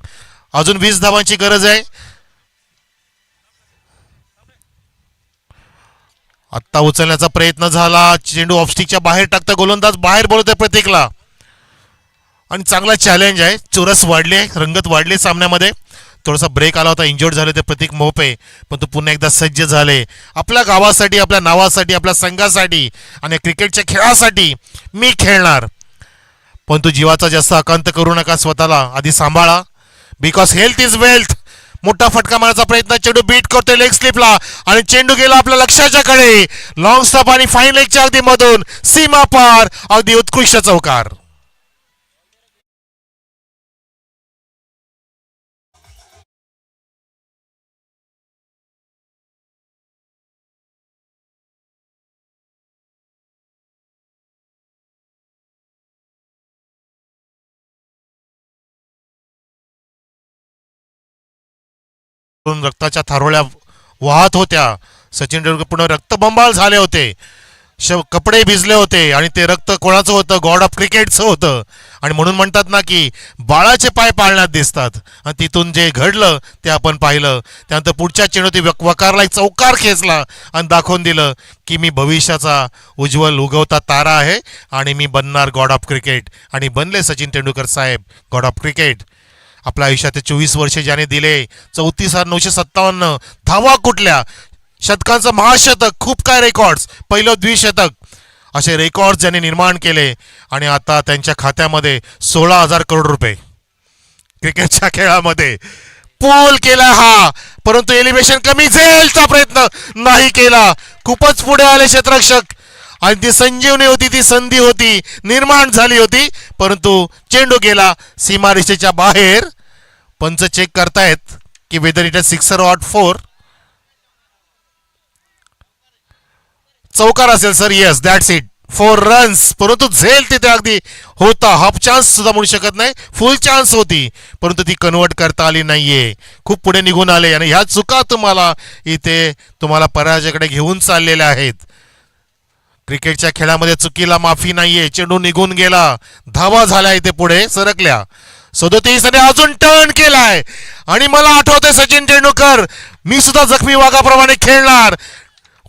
अजून 20 धावांची गरज आहे. आत्ता उचलण्याचा प्रयत्न झाला, चेंडू ऑफस्टिकच्या बाहेर टाकता गोलंदाज बाहेर बोलतोय प्रतीकला. आणि चांगला चॅलेंज आहे, चोरस वाढले, रंगत वाढली सामन्यामध्ये. थोडासा ब्रेक आला होता, इंजोर्ड झाले ते प्रतीक मोहपे, पण तो पुन्हा एकदा सज्ज झाले आपल्या गावासाठी, आपल्या नावासाठी, आपल्या संघासाठी आणि क्रिकेटच्या खेळासाठी. मी खेळणार, पण तू जीवाचा जास्त आकांत करू नका, स्वतःला आधी सांभाळा. Because health is wealth. मोठा फटका मारण्याचा प्रयत्न, चेंडू बीट करतोय लेग स्लिपला आणि चेंडू गेला आपल्या लक्षाच्या कडे. लॉंग स्टॉप आणि फाईन लेगच्या अगदी मधून सीमा पार, अगदी उत्कृष्ट चौकार. रक्ताच्या थारोळ्या वाहत होत्या. सचिन तेंडुलकर पूर्ण रक्तबंबाळ झाले होते, कपडे भिजले होते आणि ते रक्त कोणाचं होतं? गॉड ऑफ क्रिकेटचं होतं. आणि म्हणून म्हणतात ना की बाळाचे पाय पाळण्यात दिसतात, आणि तिथून जे घडलं ते आपण पाहिलं. त्यानंतर पुढच्या चेंडूत वकारला एक चौकार खेचला आणि दाखवून दिलं की मी भविष्याचा उज्ज्वल उगवता तारा आहे आणि मी बनणार गॉड ऑफ क्रिकेट. आणि बनले सचिन तेंडुलकर साहेब गॉड ऑफ क्रिकेट. आपल्या आयुष्यात 24 वर्षे ज्याने दिले, 34,957 धावा कुठल्या, शतकांचं महाशतक, खूप काय रेकॉर्ड्स, पहिलं द्विशतक, असे रेकॉर्ड ज्यांनी निर्माण केले. आणि आता त्यांच्या खात्यामध्ये 16,000 करोड रुपये क्रिकेटच्या खेळामध्ये पूल केला हा. परंतु एलिव्हेशन कमी झेलचा प्रयत्न नाही केला. खूपच पुढे आले क्षेत्ररक्षक आणि ती संजीवनी होती, ती संधी होती, निर्माण झाली होती, परंतु चेंडू गेला सीमारेषेच्या बाहेर. पंच चेक करतायत की whether it is sixer or 4. चौकार असेल sir, yes, that's it, 4 runs. परंतु झेल तिथे अगदी होता, हाफ चान्स सुद्धा म्हणू शकत नाही, फुल चान्स होती, परंतु ती कन्वर्ट करता आली नाहीये. खूप पुढे निघून आले आणि ह्या चुका तुम्हाला पराजयाकडे घेऊन चाललेल्या आहेत. क्रिकेटच्या खेळामध्ये चुकीला माफी नाहीये. चेंडू निघून गेला, धावा झाल्या इथे पुढे सरकल्या. 37 ने अजून टर्न केलाय आणि मला आठवतंय सचिन तेंडुलकर, मी सुद्धा जखमी वाघाप्रमाणे खेळणार.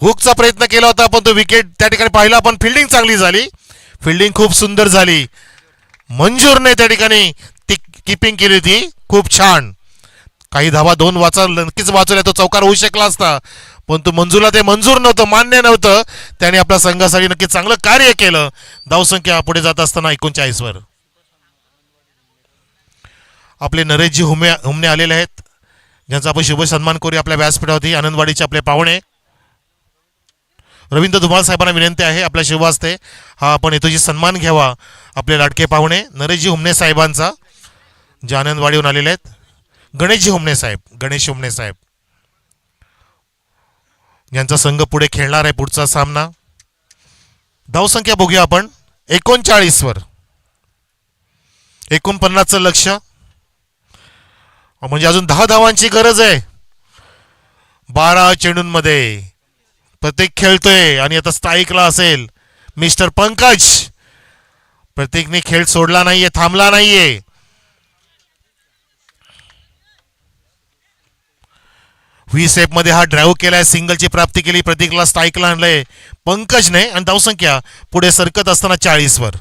हुकचा प्रयत्न केला होता, पण तो विकेट त्या ठिकाणी पाहिला. पण फिल्डिंग चांगली झाली, फिल्डिंग खूप सुंदर झाली. मंजूरने त्या ठिकाणी ती किपिंग केली होती खूप छान. काही धावा दोन नक्कीच वाचवल्या, तो चौकार होऊ शकला असता, पण तो मंजूला ते मंजूर नव्हतं, मान्य नव्हतं. त्याने आपल्या संघासाठी नक्की चांगलं कार्य केलं. धावसंख्या पुढे जात असताना 39 वर. आपले नरेशजी हुमणे आलेले आहेत, ज्यांचा आपण शुभ सन्मान करूया आपल्या व्यासपीठावरती. आनंदवाडीचे आपले पाहुणे रवींद्र धुमाळ साहेबांना विनंती आहे आपल्या शुभ हस्ते हा आपण हेतूची सन्मान घ्यावा. आपले लाडके पाहुणे नरेशजी हुमणे साहेबांचा, जे आनंदवाडीहून आलेले आहेत. गणेश हुमणे साहेब यांचा संघ पुढे खेळणार आहे पुढचा सामना. धावसंख्या बघूया आपण 39 वर. 49चं लक्ष, म्हणजे अजून 10 धावांची गरज आहे. 12 चेंडूंमध्ये प्रत्येक खेळतोय आणि आता स्ट्राईकला असेल मिस्टर पंकज. प्रत्येकने खेळ सोडला नाहीये, थांबला नाहीये. व्ही सेप मध्ये हा ड्राईव्ह केलाय, सिंगलची प्राप्ती केली, प्रतीकला स्ट्राईकला आणलंय पंकजने. आणि धावसंख्या पुढे सरकत असताना 40 वर.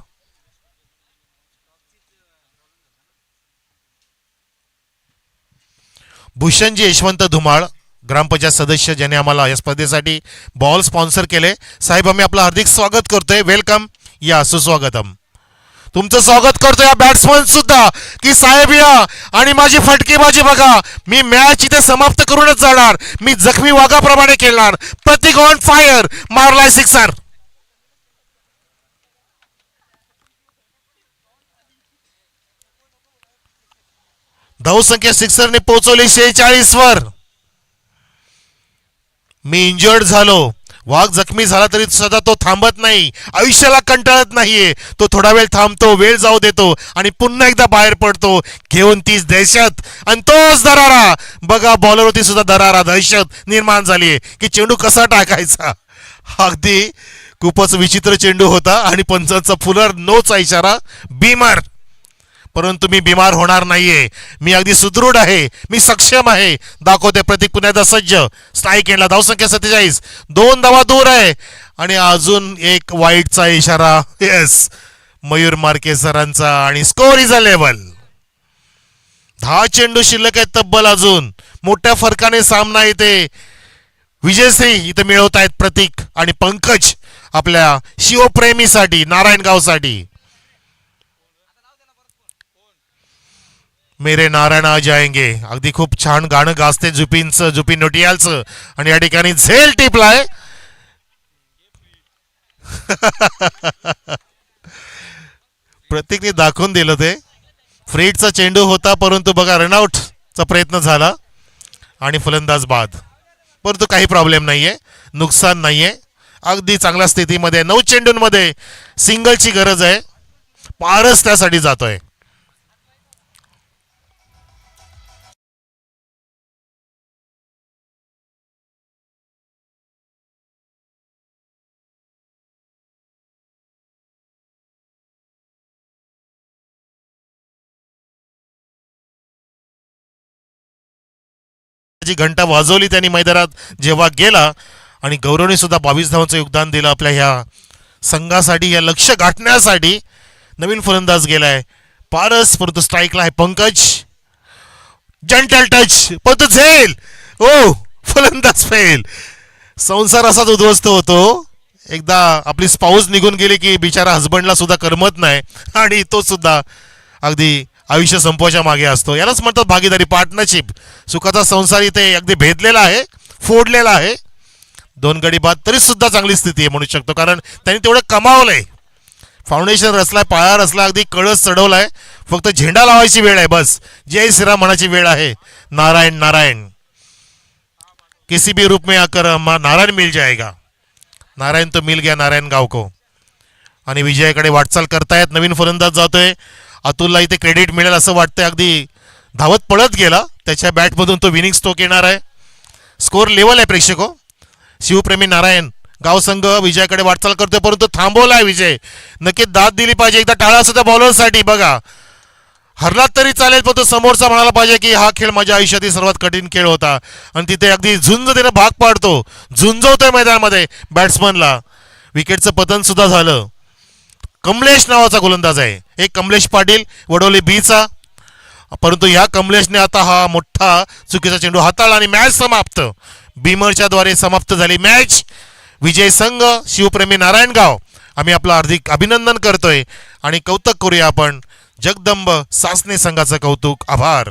भूषणजी यशवंत धुमाळ ग्रामपंचायत सदस्य, ज्याने आम्हाला या स्पर्धेसाठी बॉल स्पॉन्सर केले. साहेब आम्ही आपलं हार्दिक स्वागत करतोय. वेलकम, या सुस्वागतम. तुमचं स्वागत करतोय या बॅट्समन सुद्धा की साहेब या आणि माझी फटकेबाजी बघा. मी मॅच इथे समाप्त करूनच जाणार. मी जखमी वाघाप्रमाणे खेळणार. प्रतीक ऑन फायर, मारलाय सिक्सर. धावसंख्या सिक्सरने पोहोचवली 46 वर. मी इंजर्ड झालो, वाघ जखमी झाला तरी सुद्धा तो थांबत नाही, आयुष्याला कंटाळत नाहीये. तो थोडा वेळ थांबतो, वेळ जाऊ देतो आणि पुन्हा एकदा बाहेर पडतो घेऊन तीच दहशत. आणि तोच दरारा बघा, बॉलरवरती सुद्धा दरारा, दहशत निर्माण झालीये की चेंडू कसा टाकायचा. अगदी खूपच विचित्र चेंडू होता आणि पंचांचा फुलर नोचा इशारा, बीमर. परंतु मी बिमार होणार नाहीये, मी अगदी सुदृढ आहे, मी सक्षम आहे. दाखवते प्रतीक पुन्हा एकदा सज्ज. स्ट्राईक एंडला धावसंख्या 47, 2 धावा दूर आहे आणि अजून एक वाईटचा इशारा. येस, मयूर मार्के सरांचा. आणि स्कोर इज अ लेवल. 10 चेंडू शिल्लक आहेत तब्बल अजून. मोठ्या फरकाने सामना इथे विजयश्री इथे मिळवत आहेत प्रतीक आणि पंकज आपल्या शिवप्रेमीसाठी, नारायणगावसाठी. मेरे नारायण आ जाएंगे, अगदी खूप छान गाणं गाजते जुपिनचं, जुपिन नोटियालचं. आणि या ठिकाणी झेल टिपलाय. प्रतीकने दाखवून दिलं ते. फ्रीडचा चेंडू होता, परंतु बघा रनआउटचा प्रयत्न झाला आणि फलंदाज बाद. परंतु काही प्रॉब्लेम नाहीये, नुकसान नाहीये, अगदी चांगल्या स्थितीमध्ये. 9 चेंडूंमध्ये सिंगलची गरज आहे, पारस त्यासाठी जातोय. जी घंटा वाजवली त्यांनी मैदानात जेव्हा गेला आणि गौरवने सुद्धा 22 धावांचं योगदान दिलं आपल्या ह्या संघासाठी, या लक्ष्य गाठण्यासाठी. नवीन फलंदाज गेलाय पारस, परंतु स्ट्राईकला आहे पंकज. जंटल टच, परंतु झेल. ओ, फलंदाज फेल. संसार असाच उद्ध्वस्त होतो. एकदा आपली स्पाऊस निघून गेली की बिचारा हजबंडला सुद्धा करमत नाही आणि तो सुद्धा अगदी आयुष्य संपवायच्या मागे असतो. यालाच म्हणतात भागीदारी, पार्टनरशिप. सुखाचा संसार इथे अगदी भेदलेला आहे, फोडलेला आहे. 2 गडी बाद तरी सुद्धा चांगली स्थिती आहे म्हणू शकतो, कारण त्यांनी तेवढं कमावलंय. फाउंडेशन रचलाय, पाया रचला, अगदी कळस चढवलाय. फक्त झेंडा लावायची वेळ आहे बस. जय श्रीराम म्हणायची वेळ आहे. नारायण नारायण, किसी भी रूप में आकर नारायण मिल जाएगा. नारायण तो मिल गया नारायण गाव को. आणि विजयाकडे वाटचाल करतायत. नवीन फलंदाज जातोय. अतुलला इथे क्रेडिट मिळेल असं वाटतंय. अगदी धावत पळत गेला, त्याच्या बॅटमधून तो विनिंग स्ट्रोक येणार आहे. स्कोर लेवल आहे प्रेक्षको. शिवप्रेमी नारायण गाव संघ विजयाकडे वाटचाल करतोय, परंतु थांबवलाय विजय. नक्की दाद दिली पाहिजे. एकदा टाळा सुद्धा बॉलरसाठी. बघा, हरलात तरी चालेल, पण तो समोरचा म्हणाला पाहिजे की हा खेळ माझ्या आयुष्यातील सर्वात कठीण खेळ होता. आणि तिथे अगदी झुंज देणं भाग पाडतो, झुंजवतोय मैदानामध्ये बॅट्समनला. विकेटचं पतन सुद्धा झालं. कमलेश नावाचा गोलंदाज आहे, एक कमलेश पाटील वडोली बीचा. परंतु ह्या कमलेशने आता हा मोठा चुकीचा चेंडू हाताळला आणि मॅच समाप्त. बीमरच्या द्वारे समाप्त झाली मॅच. विजय संघ शिवप्रेमी नारायणगाव आम्ही आपलं हार्दिक अभिनंदन करतोय आणि कौतुक करूया आपण. जगदंब सासने संघाचं कौतुक. आभार.